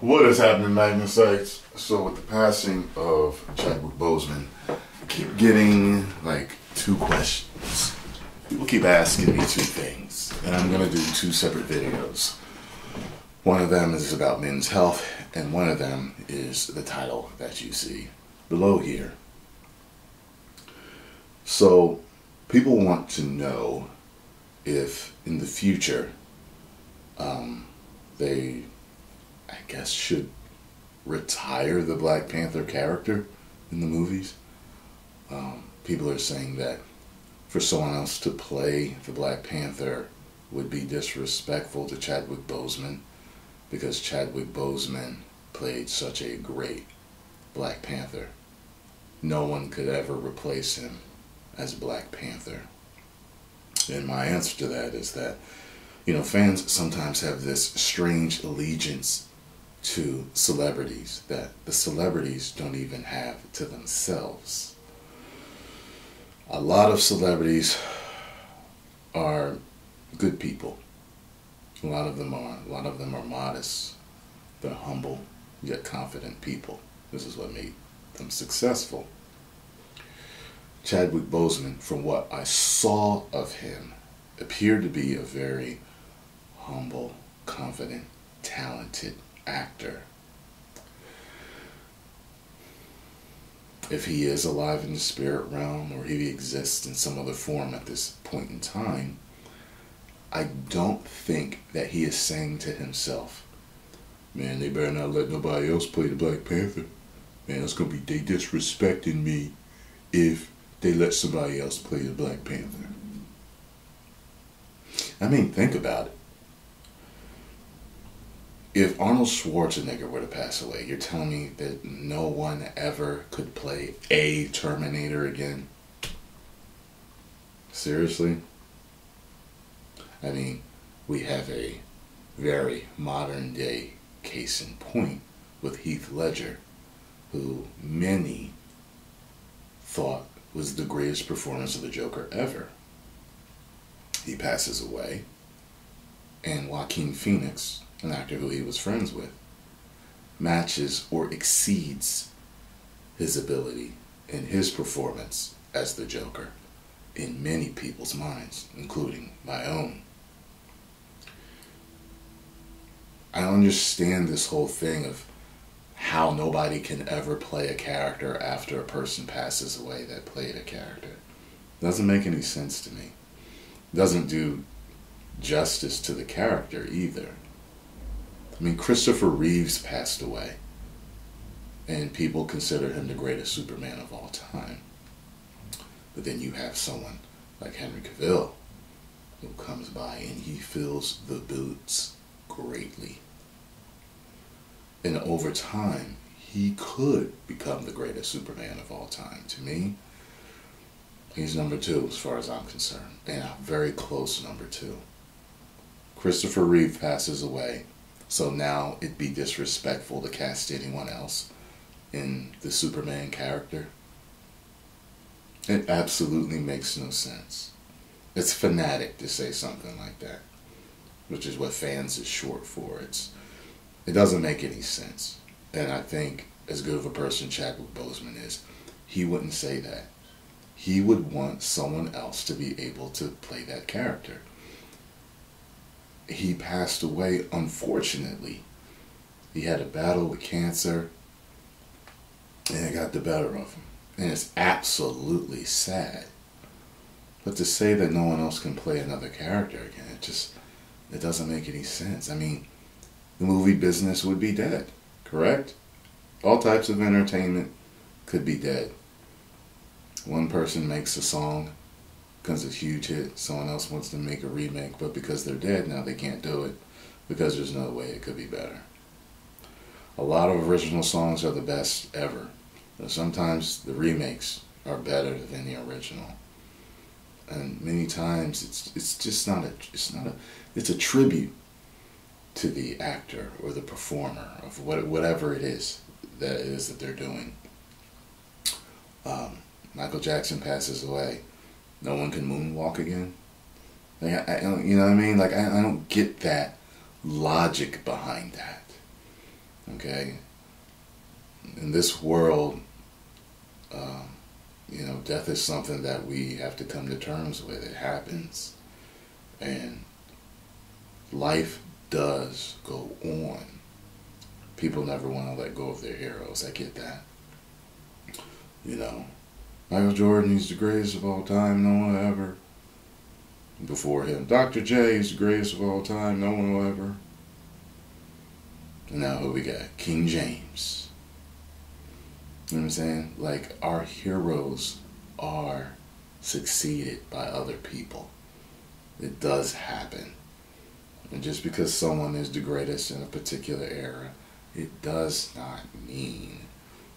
What is happening, Magnus Sites? So with the passing of Chadwick Boseman, I keep getting like two questions. People keep asking me two things, and I'm going to do two separate videos. One of them is about men's health, and one of them is the title that you see below here. So people want to know if in the future they, I guess, should retire the Black Panther character in the movies. People are saying that for someone else to play the Black Panther would be disrespectful to Chadwick Boseman, because Chadwick Boseman played such a great Black Panther. No one could ever replace him as Black Panther. And my answer to that is that, you know, fans sometimes have this strange allegiance to celebrities that the celebrities don't even have to themselves. A lot of celebrities are good people. A lot of them are modest. They're humble, yet confident people. This is what made them successful. Chadwick Boseman, from what I saw of him, appeared to be a very humble, confident, talented actor. If he is alive in the spirit realm, or if he exists in some other form at this point in time, I don't think that he is saying to himself, man, they better not let nobody else play the Black Panther. Man, it's going to be they disrespecting me if they let somebody else play the Black Panther. I mean, think about it. If Arnold Schwarzenegger were to pass away, you're telling me that no one ever could play a Terminator again? Seriously? I mean, we have a very modern day case in point with Heath Ledger, who many thought was the greatest performance of the Joker ever. He passes away, and Joaquin Phoenix, an actor who he was friends with, matches or exceeds his ability in his performance as the Joker in many people's minds, including my own. I understand this whole thing of how nobody can ever play a character after a person passes away that played a character. Doesn't make any sense to me. Doesn't do justice to the character either. I mean, Christopher Reeves passed away, and people consider him the greatest Superman of all time. But then you have someone like Henry Cavill, who comes by and he fills the boots greatly. And over time, he could become the greatest Superman of all time. To me, he's number two as far as I'm concerned, and a very close number two. Christopher Reeve passes away, so now it'd be disrespectful to cast anyone else in the Superman character. It absolutely makes no sense. It's fanatic to say something like that, which is what fans is short for. It doesn't make any sense. And I think, as good of a person Chadwick Boseman is, he wouldn't say that. He would want someone else to be able to play that character. He passed away, unfortunately. He had a battle with cancer, and it got the better of him. And it's absolutely sad. But to say that no one else can play another character again, it doesn't make any sense. I mean, the movie business would be dead, correct? All types of entertainment could be dead. One person makes a song, becomes a huge hit, someone else wants to make a remake, but because they're dead now they can't do it because there's no way it could be better. A lot of original songs are the best ever. But sometimes the remakes are better than the original. And many times it's a tribute to the actor or the performer of whatever it is that they're doing. Michael Jackson passes away. No one can moonwalk again. Like, I you know what I mean? Like, I don't get that logic behind that. Okay? In this world, death is something that we have to come to terms with. It happens. And life does go on. People never want to let go of their heroes. I get that. Michael Jordan, he's the greatest of all time. No one will ever. Before him, Dr. J is the greatest of all time. No one will ever. And now who we got? King James. You know what I'm saying? Like, our heroes are succeeded by other people. It does happen. And just because someone is the greatest in a particular era, it does not mean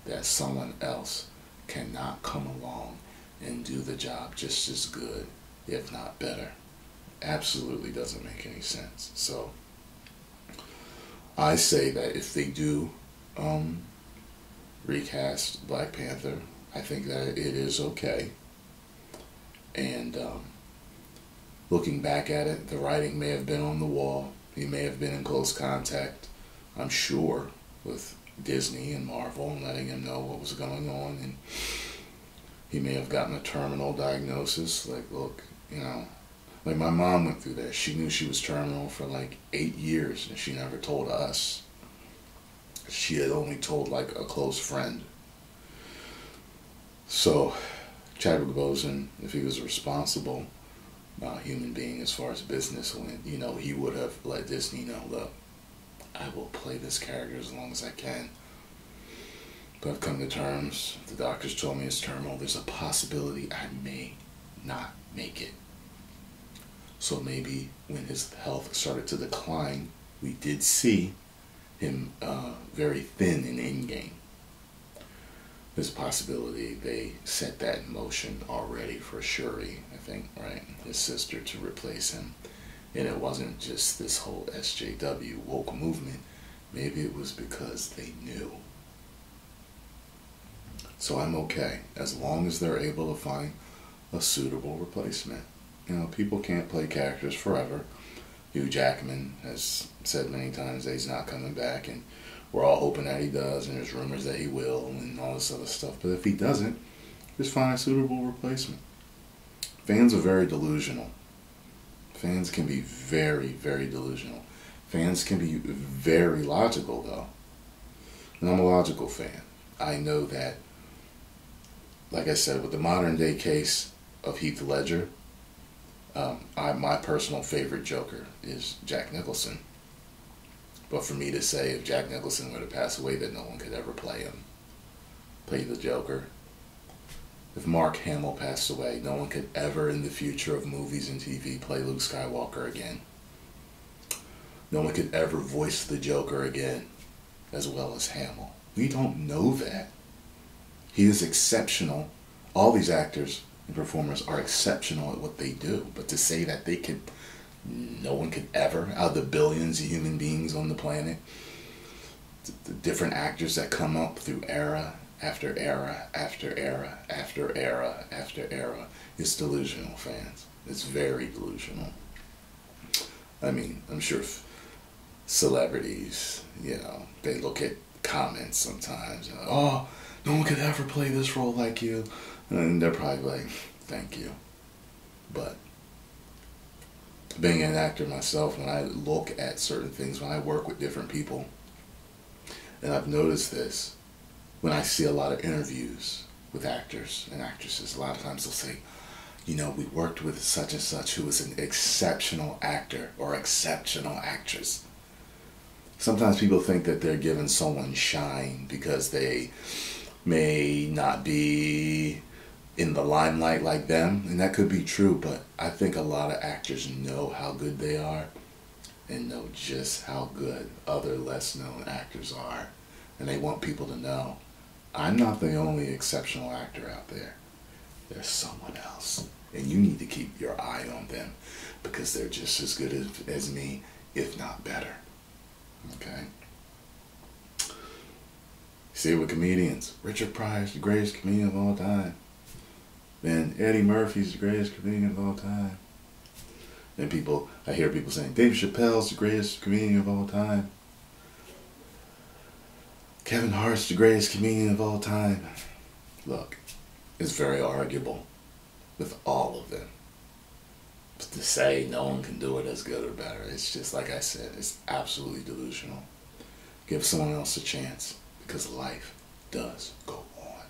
that someone else cannot come along and do the job just as good, if not better. Absolutely doesn't make any sense. So I say that if they do recast Black Panther, I think that it is okay. And looking back at it, the writing may have been on the wall. He may have been in close contact, I'm sure, with Disney and Marvel and letting him know what was going on. And he may have gotten a terminal diagnosis. Like, look, like my mom went through that. She knew she was terminal for like 8 years, and she never told us. She had only told like a close friend. So Chadwick Boseman, if he was a responsible human being as far as business went, he would have let Disney know, look, I will play this character as long as I can. But I've come to terms. The doctors told me it's terminal. There's a possibility I may not make it. So maybe when his health started to decline, we did see him very thin in Endgame. There's a possibility they set that in motion already for Shuri, I think, right? His sister, to replace him. And it wasn't just this whole SJW woke movement. Maybe it was because they knew. So I'm okay, as long as they're able to find a suitable replacement. People can't play characters forever. Hugh Jackman has said many times that he's not coming back, and we're all hoping that he does, and there's rumors that he will, and all this other stuff. But if he doesn't, just find a suitable replacement. Fans are very delusional. Fans can be very, very delusional. Fans can be very logical, though. And I'm a logical fan. I know that, like I said, with the modern day case of Heath Ledger, my personal favorite Joker is Jack Nicholson. But for me to say if Jack Nicholson were to pass away, that no one could ever play the Joker. If Mark Hamill passed away, no one could ever in the future of movies and TV play Luke Skywalker again. No one could ever voice the Joker again as well as Hamill. We don't know that. He is exceptional. All these actors and performers are exceptional at what they do. But to say that no one could ever, out of the billions of human beings on the planet, the different actors that come up through era after era after era after era after era, it's delusional, fans. It's very delusional. I mean, I'm sure celebrities, they look at comments sometimes, oh, no one could ever play this role like you. And they're probably like, thank you. But being an actor myself, when I look at certain things, when I work with different people, and I've noticed this, when I see a lot of interviews with actors and actresses, a lot of times they'll say, we worked with such and such who was an exceptional actor or exceptional actress. Sometimes people think that they're giving someone shine because they may not be in the limelight like them, and that could be true, but I think a lot of actors know how good they are and know just how good other less known actors are, and they want people to know, I'm not the only exceptional actor out there. There's someone else, and you need to keep your eye on them because they're just as good as me, if not better. Okay? See it with comedians. Richard Pryor's the greatest comedian of all time. Then Eddie Murphy's the greatest comedian of all time. Then I hear people saying, Dave Chappelle's the greatest comedian of all time. Kevin Hart's the greatest comedian of all time. Look, it's very arguable with all of them. But to say no one can do it as good or better, it's just like I said, it's absolutely delusional. Give someone else a chance because life does go on.